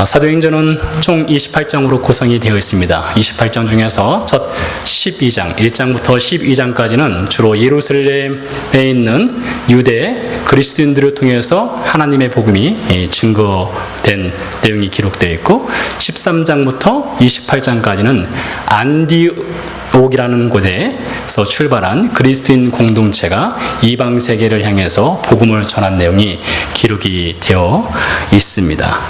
사도행전은 총 28장으로 구성이 되어 있습니다. 28장 중에서 첫 12장, 1장부터 12장까지는 주로 예루살렘에 있는 유대 그리스도인들을 통해서 하나님의 복음이 증거된 내용이 기록되어 있고, 13장부터 28장까지는 안디옥이라는 곳에서 출발한 그리스도인 공동체가 이방 세계를 향해서 복음을 전한 내용이 기록이 되어 있습니다.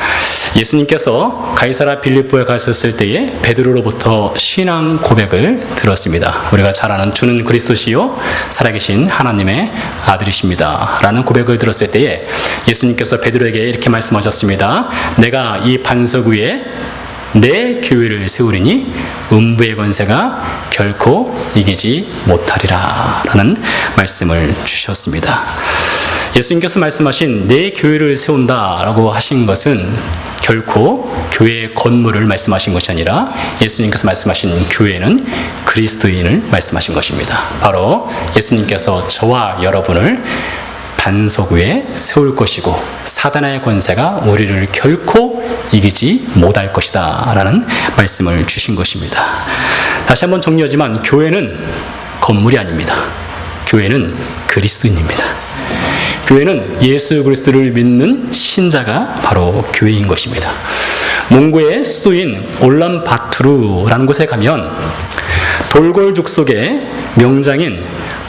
예수님께서 가이사라 빌립보에 가셨을 때에 베드로로부터 신앙 고백을 들었습니다. 우리가 잘 아는 주는 그리스도시요 살아계신 하나님의 아들이십니다 라는 고백을 들었을 때에 예수님께서 베드로에게 이렇게 말씀하셨습니다. 내가 이 반석 위에 내 교회를 세우리니 음부의 권세가 결코 이기지 못하리라 라는 말씀을 주셨습니다. 예수님께서 말씀하신 내 교회를 세운다 라고 하신 것은 결코 교회의 건물을 말씀하신 것이 아니라 예수님께서 말씀하신 교회는 그리스도인을 말씀하신 것입니다. 바로 예수님께서 저와 여러분을 반석 위에 세울 것이고 사단의 권세가 우리를 결코 이기지 못할 것이다 라는 말씀을 주신 것입니다. 다시 한번 정리하지만 교회는 건물이 아닙니다. 교회는 그리스도인입니다. 교회는 예수 그리스도를 믿는 신자가 바로 교회인 것입니다. 몽고의 수도인 올란바토르라는 곳에 가면 돌골족 속의 명장인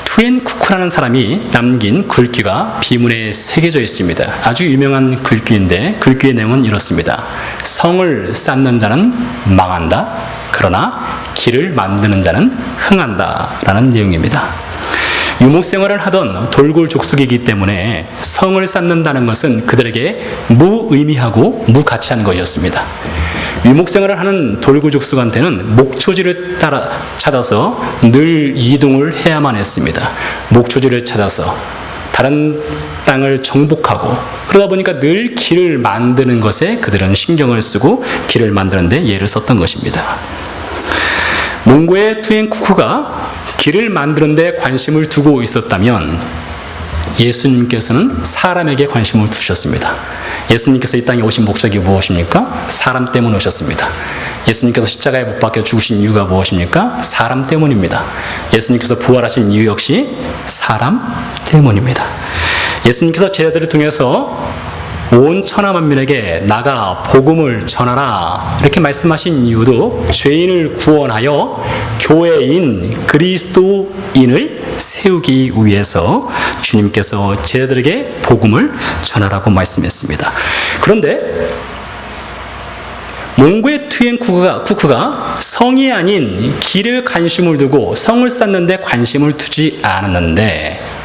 투엔쿠쿠라는 사람이 남긴 글귀가 비문에 새겨져 있습니다. 아주 유명한 글귀인데 글귀의 내용은 이렇습니다. 성을 쌓는 자는 망한다. 그러나 길을 만드는 자는 흥한다 라는 내용입니다. 유목생활을 하던 돌골 족속이기 때문에 성을 쌓는다는 것은 그들에게 무의미하고 무가치한 것이었습니다. 유목생활을 하는 돌골 족속한테는 목초지를 따라 찾아서 늘 이동을 해야만 했습니다. 목초지를 찾아서 다른 땅을 정복하고 그러다 보니까 늘 길을 만드는 것에 그들은 신경을 쓰고 길을 만드는 데 예를 썼던 것입니다. 몽고의 투엔쿠쿠가 길을 만드는 데 관심을 두고 있었다면 예수님께서는 사람에게 관심을 두셨습니다. 예수님께서 이 땅에 오신 목적이 무엇입니까? 사람 때문에 오셨습니다. 예수님께서 십자가에 못 박혀 죽으신 이유가 무엇입니까? 사람 때문입니다. 예수님께서 부활하신 이유 역시 사람 때문입니다. 예수님께서 제자들을 통해서 온 천하 만민에게 나가 복음을 전하라 이렇게 말씀하신 이유도 죄인을 구원하여 교회인 그리스도인을 세우기 위해서 주님께서 제자들에게 복음을 전하라고 말씀했습니다. 그런데 몽고의 투엔쿠쿠가 성이 아닌 길에 관심을 두고 성을 쌓는 데 관심을 두지 않았는데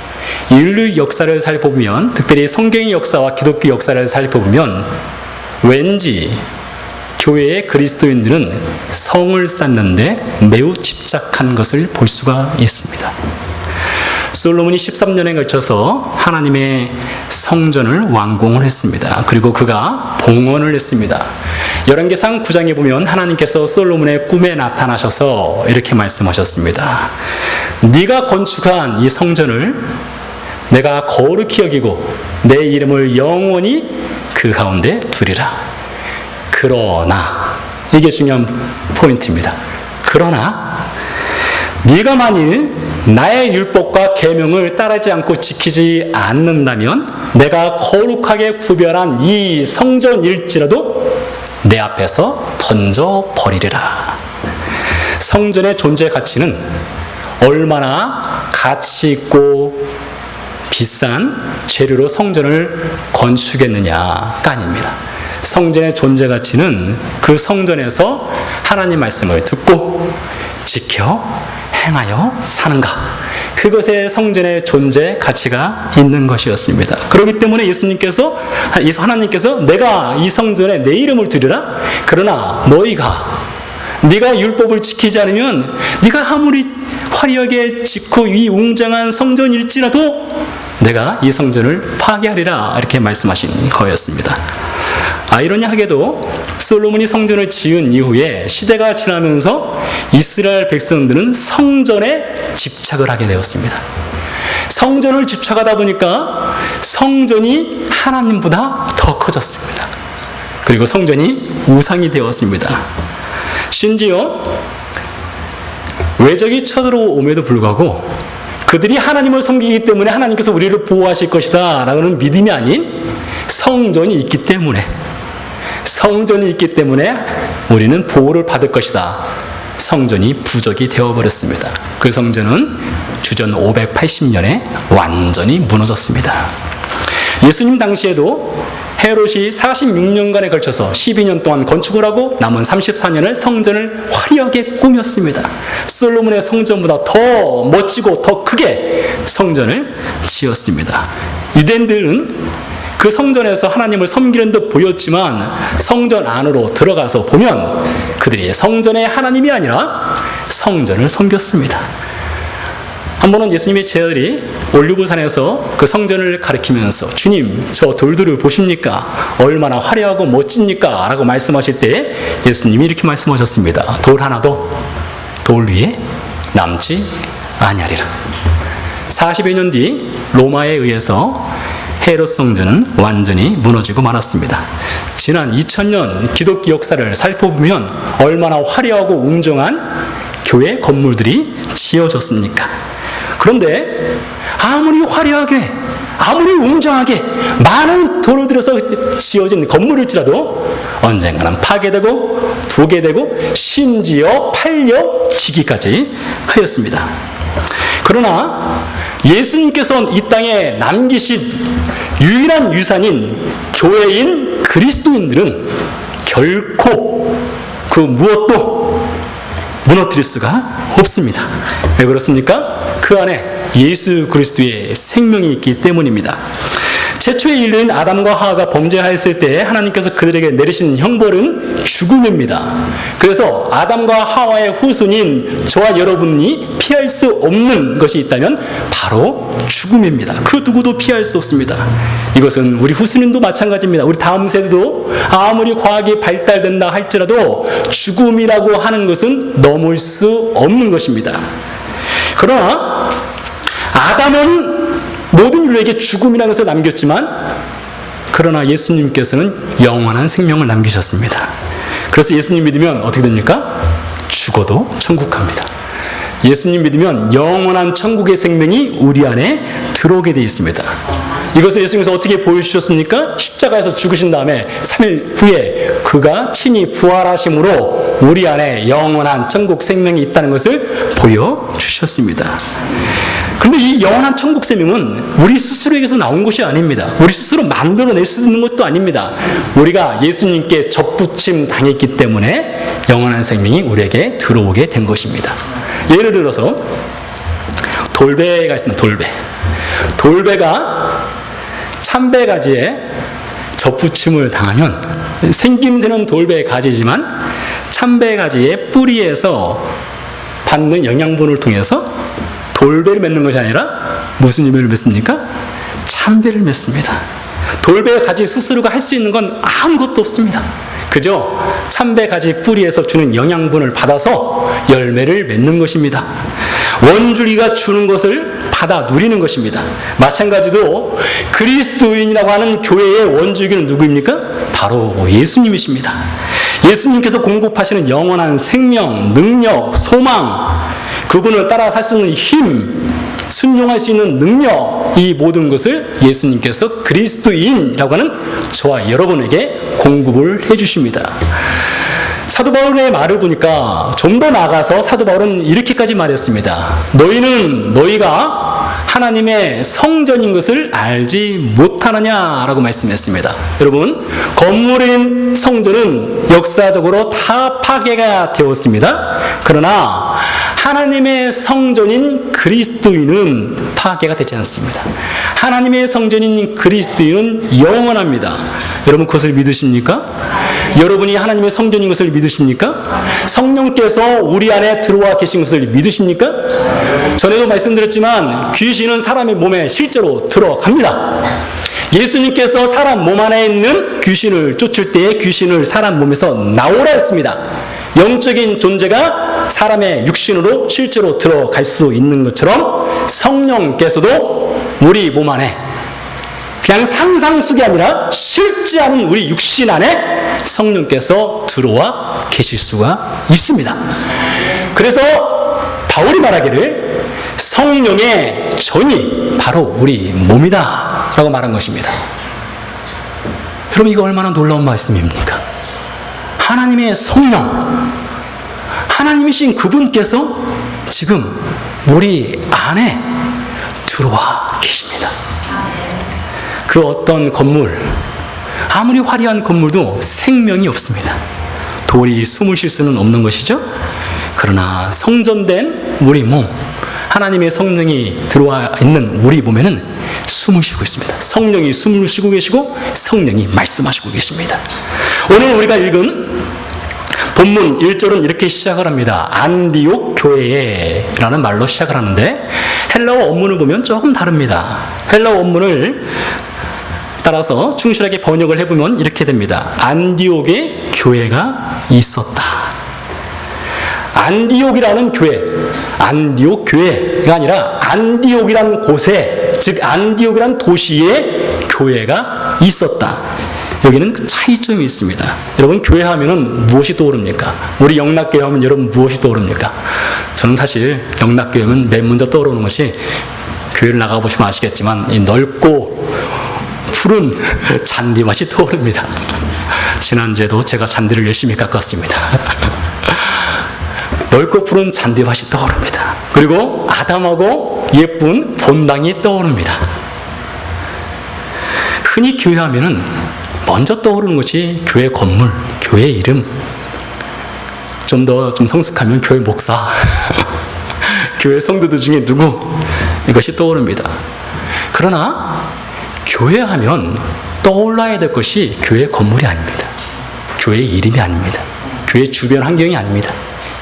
인류 역사를 살펴보면 특별히 성경의 역사와 기독교 역사를 살펴보면 왠지 교회의 그리스도인들은 성을 쌓는데 매우 집착한 것을 볼 수가 있습니다. 솔로몬이 13년에 걸쳐서 하나님의 성전을 완공을 했습니다. 그리고 그가 봉헌을 했습니다. 열왕기상 9장에 보면 하나님께서 솔로몬의 꿈에 나타나셔서 이렇게 말씀하셨습니다. 네가 건축한 이 성전을 내가 거룩히 여기고 내 이름을 영원히 그 가운데 두리라. 그러나 이게 중요한 포인트입니다. 그러나 네가 만일 나의 율법과 계명을 따르지 않고 지키지 않는다면 내가 거룩하게 구별한 이 성전일지라도 내 앞에서 던져버리리라. 성전의 존재 가치는 얼마나 가치 있고 비싼 재료로 성전을 건축했느냐가 아닙니다. 성전의 존재 가치는 그 성전에서 하나님 말씀을 듣고 지켜 행하여 사는가, 그것에 성전의 존재 가치가 있는 것이었습니다. 그렇기 때문에 하나님께서 내가 이 성전에 내 이름을 두리라. 그러나 네가 율법을 지키지 않으면 네가 아무리 화려하게 짓고 이 웅장한 성전일지라도 내가 이 성전을 파괴하리라 이렇게 말씀하신 거였습니다. 아이러니하게도 솔로몬이 성전을 지은 이후에 시대가 지나면서 이스라엘 백성들은 성전에 집착을 하게 되었습니다. 성전을 집착하다 보니까 성전이 하나님보다 더 커졌습니다. 그리고 성전이 우상이 되었습니다. 심지어 외적이 쳐들어옴에도 불구하고 그들이 하나님을 섬기기 때문에 하나님께서 우리를 보호하실 것이다 라는 믿음이 아닌 성전이 있기 때문에 우리는 보호를 받을 것이다. 성전이 부적이 되어버렸습니다. 그 성전은 주전 580년에 완전히 무너졌습니다. 예수님 당시에도 헤롯이 46년간에 걸쳐서 12년 동안 건축을 하고 남은 34년을 성전을 화려하게 꾸몄습니다. 솔로몬의 성전보다 더 멋지고 더 크게 성전을 지었습니다. 유대인들은 그 성전에서 하나님을 섬기는 듯 보였지만 성전 안으로 들어가서 보면 그들이 성전의 하나님이 아니라 성전을 섬겼습니다. 한 번은 예수님의 제자들이 올리브산에서 그 성전을 가리키면서 주님, 저 돌들을 보십니까? 얼마나 화려하고 멋집니까? 라고 말씀하실 때 예수님이 이렇게 말씀하셨습니다. 돌 하나도 돌 위에 남지 아니하리라. 40여 년 뒤 로마에 의해서 헤롯 성전은 완전히 무너지고 말았습니다. 지난 2000년 기독교 역사를 살펴보면 얼마나 화려하고 웅장한 교회 건물들이 지어졌습니까? 그런데 아무리 화려하게, 아무리 웅장하게 많은 돈을 들여서 지어진 건물일지라도 언젠가는 파괴되고 부계되고 심지어 팔려지기까지 하였습니다. 그러나 예수님께서는 이 땅에 남기신 유일한 유산인 교회인 그리스도인들은 결코 그 무엇도 무너뜨릴 수가 없습니다. 왜 그렇습니까? 그 안에 예수 그리스도의 생명이 있기 때문입니다. 최초의 인류인 아담과 하와가 범죄하였을 때 하나님께서 그들에게 내리신 형벌은 죽음입니다. 그래서 아담과 하와의 후손인 저와 여러분이 피할 수 없는 것이 있다면 바로 죽음입니다. 그 누구도 피할 수 없습니다. 이것은 우리 후손인도 마찬가지입니다. 우리 다음 세대도 아무리 과학이 발달된다 할지라도 죽음이라고 하는 것은 넘을 수 없는 것입니다. 그러나 아담은 모든 인류에게 죽음이라는 것을 남겼지만 그러나 예수님께서는 영원한 생명을 남기셨습니다. 그래서 예수님 믿으면 어떻게 됩니까? 죽어도 천국 갑니다. 예수님 믿으면 영원한 천국의 생명이 우리 안에 들어오게 되어 있습니다. 이것을 예수님께서 어떻게 보여주셨습니까? 십자가에서 죽으신 다음에 3일 후에 그가 친히 부활하심으로 우리 안에 영원한 천국 생명이 있다는 것을 보여주셨습니다. 그런데 이 영원한 천국 생명은 우리 스스로에게서 나온 것이 아닙니다. 우리 스스로 만들어낼 수 있는 것도 아닙니다. 우리가 예수님께 접붙임 당했기 때문에 영원한 생명이 우리에게 들어오게 된 것입니다. 예를 들어서 돌배가 있습니다. 돌배가 참배가지에 접붙임을 당하면 생김새는 돌배 가지지만 참배가지의 뿌리에서 받는 영양분을 통해서 돌배를 맺는 것이 아니라 무슨 열매를 맺습니까? 참배를 맺습니다. 돌배 가지 스스로가 할 수 있는 건 아무것도 없습니다. 그저 참배 가지 뿌리에서 주는 영양분을 받아서 열매를 맺는 것입니다. 원줄기가 주는 것을 받아 누리는 것입니다. 마찬가지로 그리스도인이라고 하는 교회의 원줄기는 누구입니까? 바로 예수님이십니다. 예수님께서 공급하시는 영원한 생명, 능력, 소망, 그분을 따라 살 수 있는 힘, 순종할 수 있는 능력, 이 모든 것을 예수님께서 그리스도인이라고 하는 저와 여러분에게 공급을 해주십니다. 사도 바울의 말을 보니까 좀 더 나아가서 사도 바울은 이렇게까지 말했습니다. 너희가 하나님의 성전인 것을 알지 못하느냐라고 말씀했습니다. 여러분, 건물인 성전은 역사적으로 다 파괴가 되었습니다. 그러나 하나님의 성전인 그리스도인은 파괴가 되지 않습니다. 하나님의 성전인 그리스도인은 영원합니다. 여러분 그것을 믿으십니까? 여러분이 하나님의 성전인 것을 믿으십니까? 성령께서 우리 안에 들어와 계신 것을 믿으십니까? 전에도 말씀드렸지만 귀신은 사람의 몸에 실제로 들어갑니다. 예수님께서 사람 몸 안에 있는 귀신을 쫓을 때에 귀신을 사람 몸에서 나오라 했습니다. 영적인 존재가 사람의 육신으로 실제로 들어갈 수 있는 것처럼 성령께서도 우리 몸 안에 그냥 상상 속이 아니라 실제 하는 우리 육신 안에 성령께서 들어와 계실 수가 있습니다. 그래서 바울이 말하기를 성령의 전이 바로 우리 몸이다 라고 말한 것입니다. 여러분, 이거 얼마나 놀라운 말씀입니까? 하나님의 성령, 하나님이신 그분께서 지금 우리 안에 들어와 계십니다. 그 어떤 건물, 아무리 화려한 건물도 생명이 없습니다. 돌이 숨을 쉴 수는 없는 것이죠. 그러나 성전된 우리 몸, 하나님의 성령이 들어와 있는 우리 몸에는 숨을 쉬고 있습니다. 성령이 숨을 쉬고 계시고 성령이 말씀하시고 계십니다. 오늘 우리가 읽은 본문 1절은 이렇게 시작을 합니다. 안디옥 교회에 라는 말로 시작을 하는데 헬라어 원문을 보면 조금 다릅니다. 헬라어 원문을 따라서 충실하게 번역을 해보면 이렇게 됩니다. 안디옥에 교회가 있었다. 안디옥이라는 교회, 안디옥 교회가 아니라 안디옥이라는 곳에, 즉 안디옥이라는 도시에 교회가 있었다. 여기는 차이점이 있습니다. 여러분, 교회 하면은 무엇이 떠오릅니까? 우리 영락교회 하면 여러분 무엇이 떠오릅니까? 저는 사실 영락교회 하면 맨 먼저 떠오르는 것이, 교회를 나가보시면 아시겠지만 이 넓고 푸른 잔디밭이 떠오릅니다. 지난주에도 제가 잔디를 열심히 깎았습니다. 넓고 푸른 잔디밭이 떠오릅니다. 그리고 아담하고 예쁜 본당이 떠오릅니다. 흔히 교회하면은 먼저 떠오르는 것이 교회 건물, 교회 이름, 좀 성숙하면 교회 목사, 교회 성도들 중에 누구, 이것이 떠오릅니다. 그러나 교회하면 떠올라야 될 것이 교회 건물이 아닙니다. 교회 이름이 아닙니다. 교회 주변 환경이 아닙니다.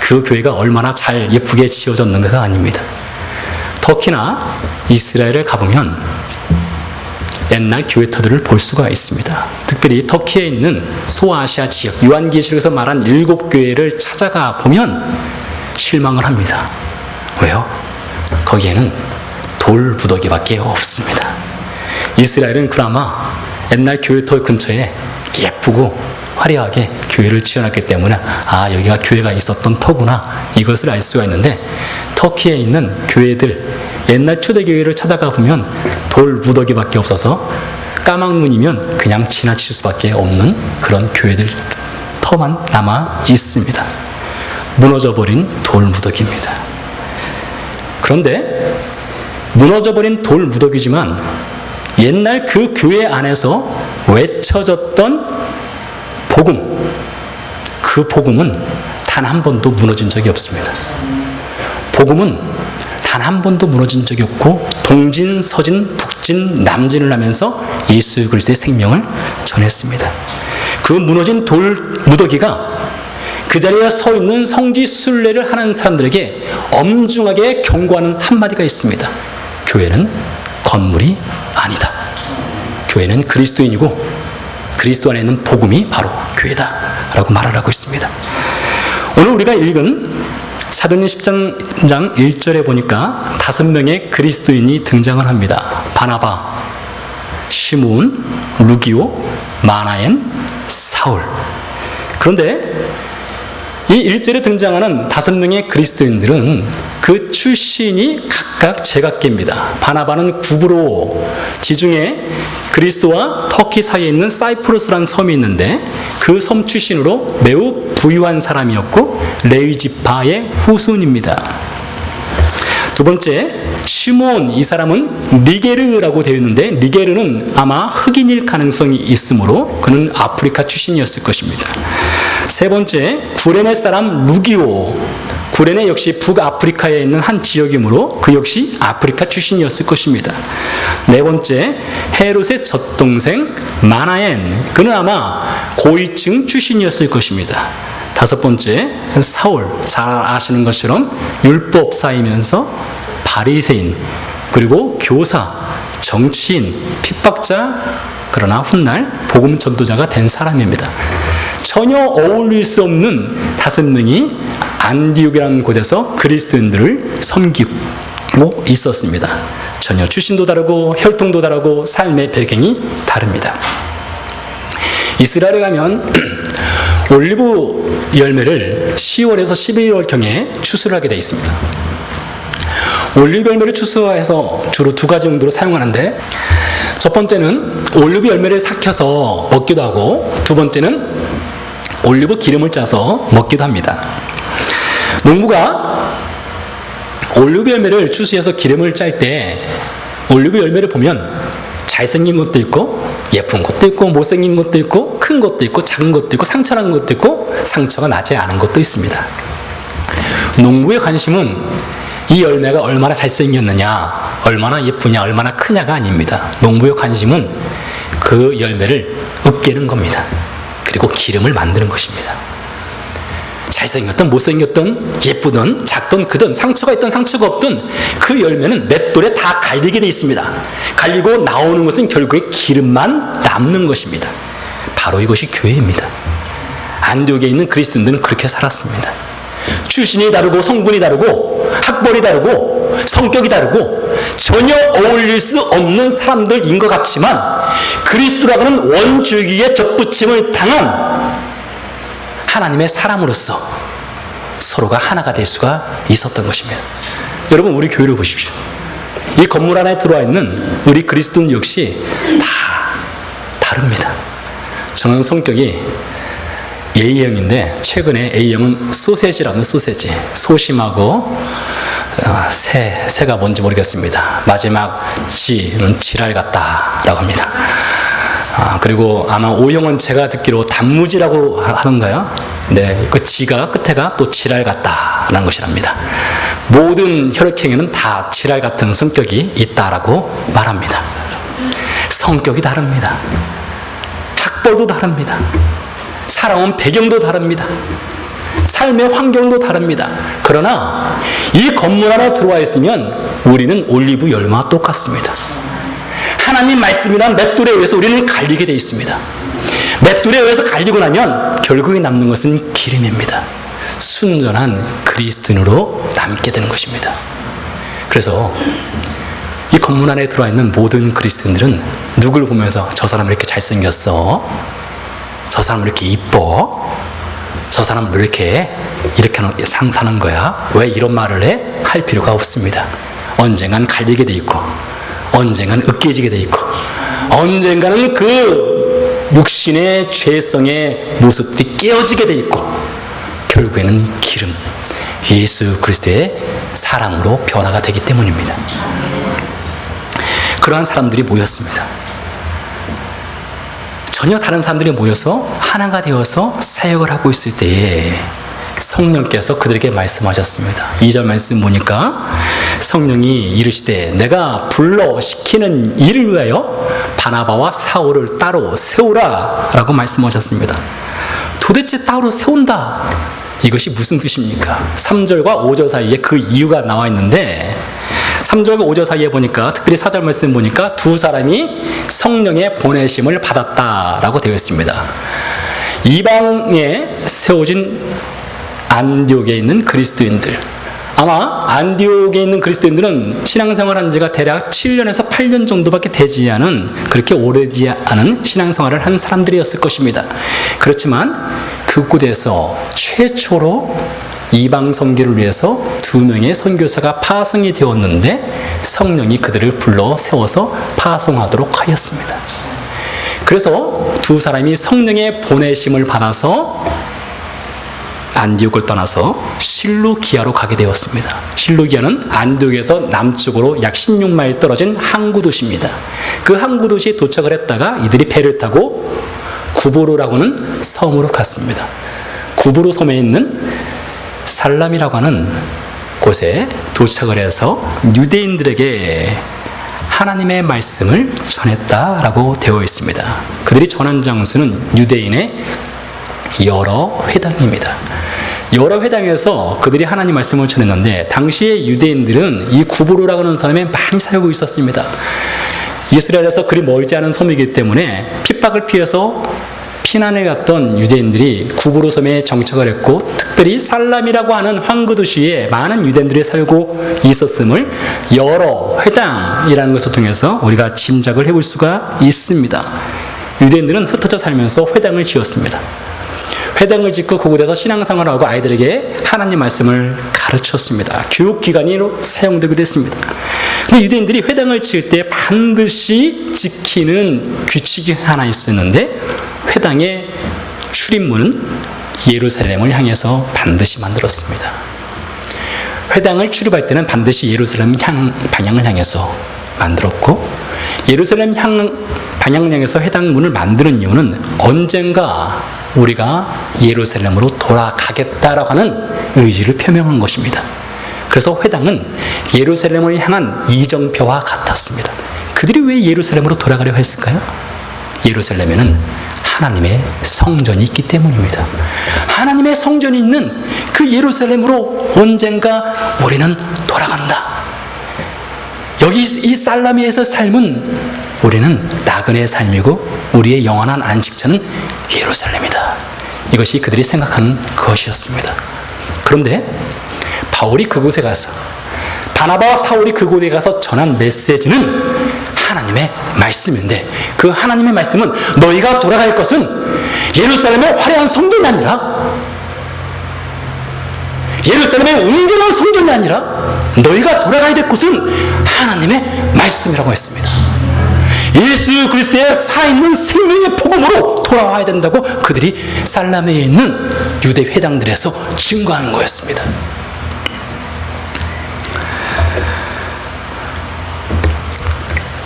그 교회가 얼마나 잘 예쁘게 지어졌는가가 아닙니다. 터키나 이스라엘에 가보면 옛날 교회터들을 볼 수가 있습니다. 특별히 터키에 있는 소아시아 지역, 요한계시록에서 말한 7교회를 찾아가 보면 실망을 합니다. 왜요? 거기에는 돌 무더기밖에 없습니다. 이스라엘은 그나마 옛날 교회터 근처에 예쁘고 화려하게 교회를 지어놨기 때문에 여기가 교회가 있었던 터구나, 이것을 알 수가 있는데, 터키에 있는 교회들, 옛날 초대교회를 찾아가 보면 돌 무더기밖에 없어서 까막눈이면 그냥 지나칠 수밖에 없는 그런 교회들 터만 남아 있습니다. 무너져버린 돌 무더기입니다. 그런데 무너져버린 돌 무더기지만 옛날 그 교회 안에서 외쳐졌던 복음, 그 복음은 단 한 번도 무너진 적이 없습니다. 복음은 단 한 번도 무너진 적이 없고 동진, 서진, 북진, 남진을 하면서 예수 그리스도의 생명을 전했습니다. 그 무너진 돌 무더기가 그 자리에 서 있는 성지 순례를 하는 사람들에게 엄중하게 경고하는 한마디가 있습니다. 교회는 건물이 아니다. 교회는 그리스도인이고 그리스도 안에 있는 복음이 바로 교회다 라고 말을 하고 있습니다. 오늘 우리가 읽은 사도행전 10장 1절에 보니까 5명의 그리스도인이 등장을 합니다. 바나바, 시므온, 루기오, 마나엔, 사울. 그런데 이 1절에 등장하는 5명의 그리스도인들은 그 출신이 각각 제각계입니다. 바나바는 구브로, 지중해 그리스도와 터키 사이에 있는 사이프러스라는 섬이 있는데 그 섬 출신으로 매우 부유한 사람이었고 레위 지파의 후손입니다. 두 번째, 시므온, 이 사람은 니게르라고 되어 있는데 니게르는 아마 흑인일 가능성이 있으므로 그는 아프리카 출신이었을 것입니다. 세 번째, 구레네 사람 루기오, 구레네 역시 북아프리카에 있는 한 지역이므로 그 역시 아프리카 출신이었을 것입니다. 네 번째, 헤롯의 젖동생 마나엔, 그는 아마 고위층 출신이었을 것입니다. 다섯 번째, 사울, 잘 아시는 것처럼 율법사이면서 바리새인, 그리고 교사, 정치인, 핍박자, 그러나 훗날 복음 전도자가 된 사람입니다. 전혀 어울릴 수 없는 5명이 안디옥이라는 곳에서 그리스도인들을 섬기고 있었습니다. 전혀 출신도 다르고 혈통도 다르고 삶의 배경이 다릅니다. 이스라엘에 가면 올리브 열매를 10월에서 11월경에 추수를 하게 되어 있습니다. 올리브 열매를 추수해서 주로 두 가지 용도로 사용하는데, 첫 번째는 올리브 열매를 삭혀서 먹기도 하고, 두 번째는 올리브 기름을 짜서 먹기도 합니다. 농부가 올리브 열매를 추수해서 기름을 짤 때 올리브 열매를 보면 잘생긴 것도 있고 예쁜 것도 있고 못생긴 것도 있고 큰 것도 있고 작은 것도 있고 상처난 것도 있고 상처가 나지 않은 것도 있습니다. 농부의 관심은 이 열매가 얼마나 잘생겼느냐, 얼마나 예쁘냐, 얼마나 크냐가 아닙니다. 농부의 관심은 그 열매를 으깨는 겁니다. 그리고 기름을 만드는 것입니다. 잘생겼든 못생겼든 예쁘든 작든 크든 상처가 있든 상처가 없든 그 열매는 맷돌에 다 갈리게 되어 있습니다. 갈리고 나오는 것은 결국에 기름만 남는 것입니다. 바로 이것이 교회입니다. 안디옥에 있는 그리스도인들은 그렇게 살았습니다. 출신이 다르고 성분이 다르고 학벌이 다르고 성격이 다르고 전혀 어울릴 수 없는 사람들인 것 같지만 그리스도라고는 원주기에 접붙임을 당한 하나님의 사람으로서 서로가 하나가 될 수가 있었던 것입니다. 여러분, 우리 교회를 보십시오. 이 건물 안에 들어와 있는 우리 그리스도인 역시 다 다릅니다. 저는 성격이 A형인데 최근에 A형은 소세지라는 소세지, 소심하고 새가 뭔지 모르겠습니다. 마지막 G는 지랄 같다라고 합니다. 그리고 아마 O형은 제가 듣기로 단무지라고 하던가요? 네, 그 G가 끝에가 또 지랄 같다라는 것이랍니다. 모든 혈액형에는 다 지랄 같은 성격이 있다라고 말합니다. 성격이 다릅니다. 학벌도 다릅니다. 살아온 배경도 다릅니다. 삶의 환경도 다릅니다. 그러나 이 건물 안에 들어와 있으면 우리는 올리브 열매와 똑같습니다. 하나님 말씀이란 맷돌에 의해서 우리는 갈리게 되어 있습니다. 맷돌에 의해서 갈리고 나면 결국에 남는 것은 기름입니다. 순전한 그리스도인으로 남게 되는 것입니다. 그래서 이 건물 안에 들어와 있는 모든 그리스도인들은 누굴 보면서 저 사람 이렇게 잘생겼어, 저 사람 이렇게 이뻐, 저 사람 왜 이렇게 사는 거야, 왜 이런 말을 해? 할 필요가 없습니다. 언젠간 갈리게 돼 있고 언젠가는 으깨지게 돼 있고 언젠가는 그 육신의 죄성의 모습들이 깨어지게 돼 있고 결국에는 기름, 예수 그리스도의 사랑으로 변화가 되기 때문입니다. 그러한 사람들이 모였습니다. 전혀 다른 사람들이 모여서 하나가 되어서 사역을 하고 있을 때에 성령께서 그들에게 말씀하셨습니다. 2절 말씀 보니까 성령이 이르시되 내가 불러 시키는 일을 위하여 바나바와 사울을 따로 세우라 라고 말씀하셨습니다. 도대체 따로 세운다, 이것이 무슨 뜻입니까? 3절과 5절 사이에 그 이유가 나와 있는데 3절과 5절 사이에 보니까 특별히 4절 말씀 보니까 두 사람이 성령의 보내심을 받았다라고 되어 있습니다. 이방에 세워진 안디옥에 있는 그리스도인들, 아마 안디옥에 있는 그리스도인들은 신앙생활한 지가 대략 7년에서 8년 정도밖에 되지 않은, 그렇게 오래지 않은 신앙생활을 한 사람들이었을 것입니다. 그렇지만 그곳에서 최초로 이방 선교를 위해서 2명의 선교사가 파송이 되었는데 성령이 그들을 불러 세워서 파송하도록 하였습니다. 그래서 두 사람이 성령의 보내심을 받아서 안디옥을 떠나서 실루기아로 가게 되었습니다. 실루기아는 안디옥에서 남쪽으로 약 16마일 떨어진 항구 도시입니다. 그 항구 도시에 도착을 했다가 이들이 배를 타고 구브로라고 하는 섬으로 갔습니다. 구브로 섬에 있는 살람이라고 하는 곳에 도착을 해서 유대인들에게 하나님의 말씀을 전했다라고 되어 있습니다. 그들이 전한 장소는 유대인의 여러 회당입니다. 여러 회당에서 그들이 하나님 말씀을 전했는데 당시의 유대인들은 이 구브로라고 하는 섬에 많이 살고 있었습니다. 이스라엘에서 그리 멀지 않은 섬이기 때문에 핍박을 피해서 피난을 갔던 유대인들이 구브로 섬에 정착을 했고 특별히 살람이라고 하는 항구 도시에 많은 유대인들이 살고 있었음을 여러 회당이라는 것을 통해서 우리가 짐작을 해볼 수가 있습니다. 유대인들은 흩어져 살면서 회당을 지었습니다. 회당을 짓고 그곳에서 신앙생활을 하고 아이들에게 하나님 말씀을 가르쳤습니다. 교육기관으로 사용되기도 했습니다. 근데 유대인들이 회당을 지을 때 반드시 지키는 규칙이 하나 있었는데 회당의 출입문은 예루살렘을 향해서 반드시 만들었습니다. 회당을 출입할 때는 반드시 예루살렘 방향을 향해서 만들었고 예루살렘 방향을 향해서 회당 문을 만드는 이유는 언젠가 우리가 예루살렘으로 돌아가겠다라고 하는 의지를 표명한 것입니다. 그래서 회당은 예루살렘을 향한 이정표와 같았습니다. 그들이 왜 예루살렘으로 돌아가려 했을까요? 예루살렘에는 하나님의 성전이 있기 때문입니다. 하나님의 성전이 있는 그 예루살렘으로 언젠가 우리는 돌아간다. 여기 이 살라미에서 삶은 우리는 나그네의 삶이고 우리의 영원한 안식처는 예루살렘이다. 이것이 그들이 생각하는 것이었습니다. 그런데 바울이 그곳에 가서 바나바와 사울이 그곳에 가서 전한 메시지는 하나님의 말씀인데 그 하나님의 말씀은 너희가 돌아갈 것은 예루살렘의 화려한 성전이 아니라 예루살렘의 웅장한 성전이 아니라 너희가 돌아가야 될 곳은 하나님의 말씀이라고 했습니다. 예수 그리스도의 살아있는 생명의 복음으로 돌아와야 된다고 그들이 살라미에 있는 유대 회당들에서 증거하는 거였습니다.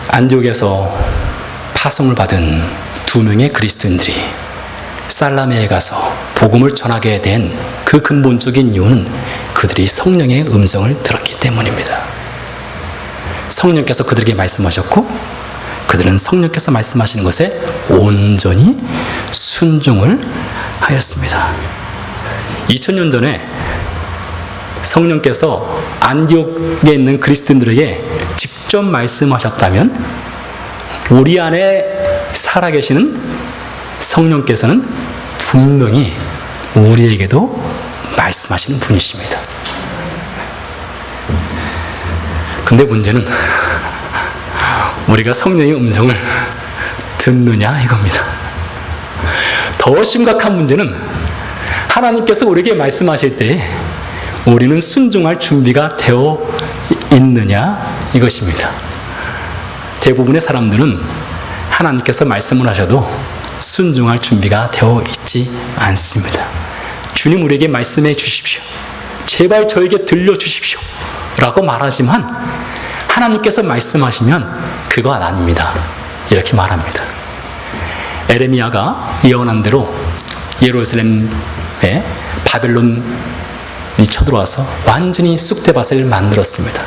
안디옥에서 파송을 받은 2명의 그리스도인들이 살라미에 가서 복음을 전하게 된 그 근본적인 이유는 그들이 성령의 음성을 들었기 때문입니다. 성령께서 그들에게 말씀하셨고 그들은 성령께서 말씀하시는 것에 온전히 순종을 하였습니다. 2000년 전에 성령께서 안디옥에 있는 그리스도인들에게 직접 말씀하셨다면 우리 안에 살아계시는 성령께서는 분명히 우리에게도 말씀하시는 분이십니다. 근데 문제는 우리가 성령의 음성을 듣느냐 이겁니다. 더 심각한 문제는 하나님께서 우리에게 말씀하실 때 우리는 순종할 준비가 되어 있느냐 이것입니다. 대부분의 사람들은 하나님께서 말씀을 하셔도 순종할 준비가 되어 있지 않습니다. 주님 우리에게 말씀해 주십시오. 제발 저에게 들려주십시오. 라고 말하지만 하나님께서 말씀하시면 그건 아닙니다. 이렇게 말합니다. 에레미야가 예언한 대로 예루살렘에 바벨론이 쳐들어와서 완전히 쑥대밭을 만들었습니다.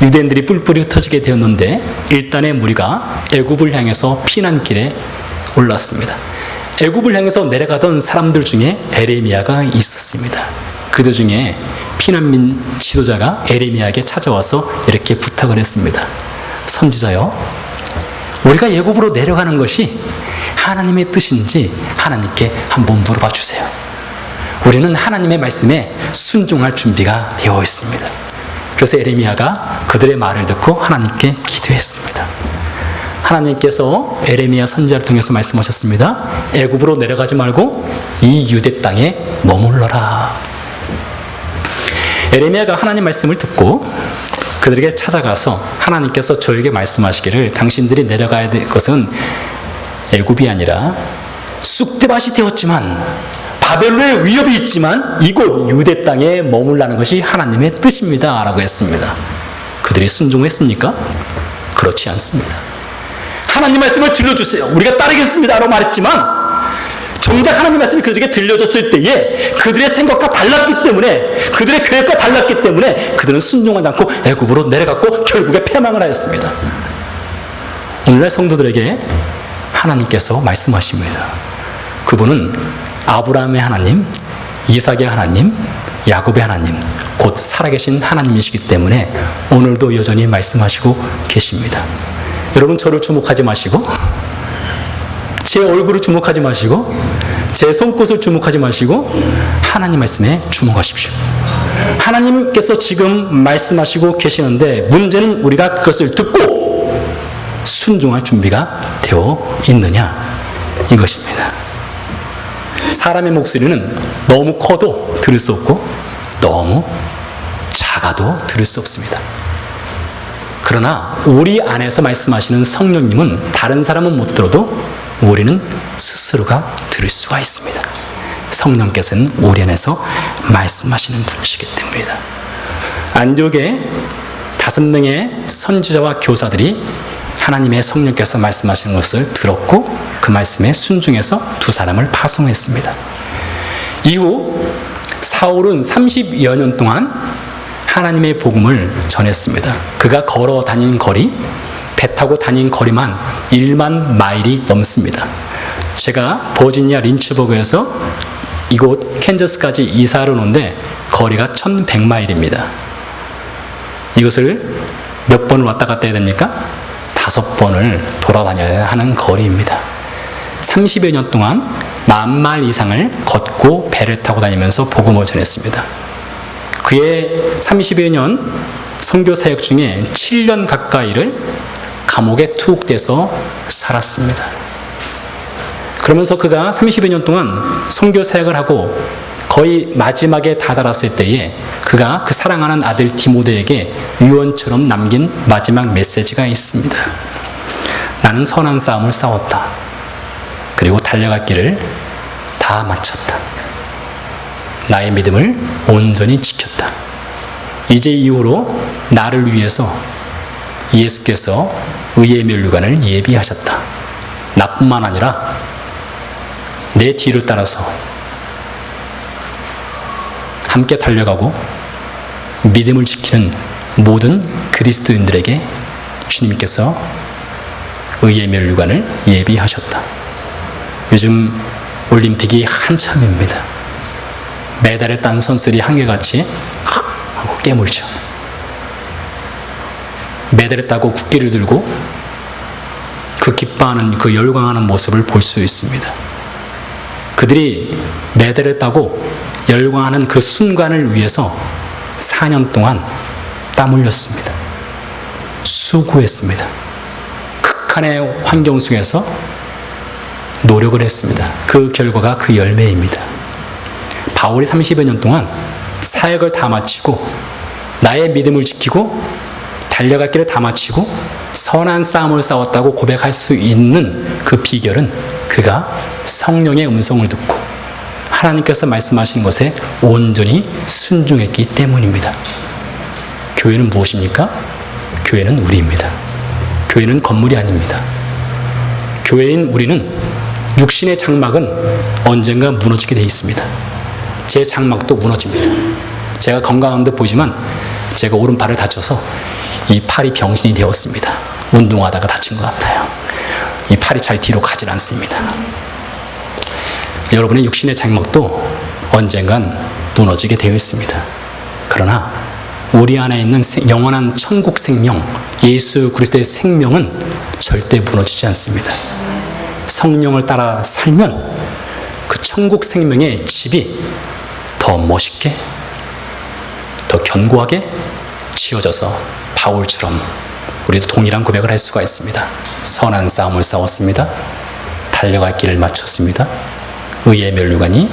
유대인들이 뿔뿔이 흩어지게 되었는데 일단의 무리가 애굽을 향해서 피난길에 올랐습니다. 애굽을 향해서 내려가던 사람들 중에 에레미야가 있었습니다. 그들 중에 피난민 지도자가 에레미야에게 찾아와서 이렇게 부탁을 했습니다. 선지자여, 우리가 애굽으로 내려가는 것이 하나님의 뜻인지 하나님께 한번 물어봐 주세요. 우리는 하나님의 말씀에 순종할 준비가 되어 있습니다. 그래서 에레미야가 그들의 말을 듣고 하나님께 기도했습니다. 하나님께서 에레미야 선지자를 통해서 말씀하셨습니다. 애굽으로 내려가지 말고 이 유대 땅에 머물러라. 에레미야가 하나님 말씀을 듣고 그들에게 찾아가서 하나님께서 저에게 말씀하시기를 당신들이 내려가야 될 것은 애굽이 아니라 쑥대밭이 되었지만 바벨론의 위협이 있지만 이곳 유대 땅에 머물라는 것이 하나님의 뜻입니다 라고 했습니다. 그들이 순종했습니까? 그렇지 않습니다. 하나님 말씀을 들려주세요. 우리가 따르겠습니다 라고 말했지만 정작 하나님 말씀이 그들에게 들려졌을 때에 그들의 생각과 달랐기 때문에 그들의 계획과 달랐기 때문에 그들은 순종하지 않고 애굽으로 내려갔고 결국에 패망을 하였습니다. 오늘날 성도들에게 하나님께서 말씀하십니다. 그분은 아브라함의 하나님, 이삭의 하나님, 야곱의 하나님, 곧 살아계신 하나님이시기 때문에 오늘도 여전히 말씀하시고 계십니다. 여러분 저를 주목하지 마시고 제 얼굴을 주목하지 마시고 제 손끝을 주목하지 마시고 하나님 말씀에 주목하십시오. 하나님께서 지금 말씀하시고 계시는데 문제는 우리가 그것을 듣고 순종할 준비가 되어 있느냐 이것입니다. 사람의 목소리는 너무 커도 들을 수 없고 너무 작아도 들을 수 없습니다. 그러나 우리 안에서 말씀하시는 성령님은 다른 사람은 못 들어도 우리는 스스로가 들을 수가 있습니다. 성령께서는 우리 안에서 말씀하시는 분이시기 때문입니다. 안디옥에 5명의 선지자와 교사들이 하나님의 성령께서 말씀하시는 것을 들었고 그 말씀에 순종해서 2사람을 파송했습니다. 이후 사울은 30여 년 동안 하나님의 복음을 전했습니다. 그가 걸어 다닌 거리, 배 타고 다닌 거리만 1만 마일이 넘습니다. 제가 버지니아 린츠버그에서 이곳 캔자스까지 이사를 오는데 거리가 1100마일입니다. 이것을 몇 번을 왔다 갔다 해야 됩니까? 5번을 돌아다녀야 하는 거리입니다. 30여 년 동안 10,000마일 이상을 걷고 배를 타고 다니면서 복음을 전했습니다. 그의 30여 년 선교 사역 중에 7년 가까이를 감옥에 투옥돼서 살았습니다. 그러면서 그가 30여 년 동안 선교 사역을 하고 거의 마지막에 다다랐을 때에 그가 그 사랑하는 아들 디모데에게 유언처럼 남긴 마지막 메시지가 있습니다. 나는 선한 싸움을 싸웠다. 그리고 달려갈 길을 다 마쳤다. 나의 믿음을 온전히 지켰다. 이제 이후로 나를 위해서 예수께서 의의 면류관을 예비하셨다. 나뿐만 아니라 내 뒤를 따라서 함께 달려가고 믿음을 지키는 모든 그리스도인들에게 주님께서 의의 면류관을 예비하셨다. 요즘 올림픽이 한참입니다. 메달을 딴 선수들이 한결같이 하고 깨물죠. 메달을 따고 국기를 들고 그 기뻐하는, 그 열광하는 모습을 볼 수 있습니다. 그들이 메달을 따고 열광하는 그 순간을 위해서 4년 동안 땀 흘렸습니다. 수고했습니다. 극한의 환경 속에서 노력을 했습니다. 그 결과가 그 열매입니다. 바울이 30여 년 동안 사역을 다 마치고 나의 믿음을 지키고 달려갈 길을 다 마치고 선한 싸움을 싸웠다고 고백할 수 있는 그 비결은 그가 성령의 음성을 듣고 하나님께서 말씀하시는 것에 온전히 순종했기 때문입니다. 교회는 무엇입니까? 교회는 우리입니다. 교회는 건물이 아닙니다. 교회인 우리는 육신의 장막은 언젠가 무너지게 되어 있습니다. 제 장막도 무너집니다. 제가 건강한 듯 보이지만 제가 오른팔을 다쳐서 이 팔이 병신이 되었습니다. 운동하다가 다친 것 같아요. 이 팔이 잘 뒤로 가질 않습니다. 여러분의 육신의 장막도 언젠간 무너지게 되어 있습니다. 그러나 우리 안에 있는 영원한 천국 생명, 예수 그리스도의 생명은 절대 무너지지 않습니다. 성령을 따라 살면 그 천국 생명의 집이 더 멋있게, 더 견고하게 지어져서 바울처럼 우리도 동일한 고백을 할 수가 있습니다. 선한 싸움을 싸웠습니다. 달려갈 길을 마쳤습니다. 의의 면류관이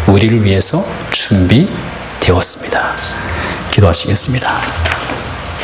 우리를 위해서 준비되었습니다. 기도하시겠습니다.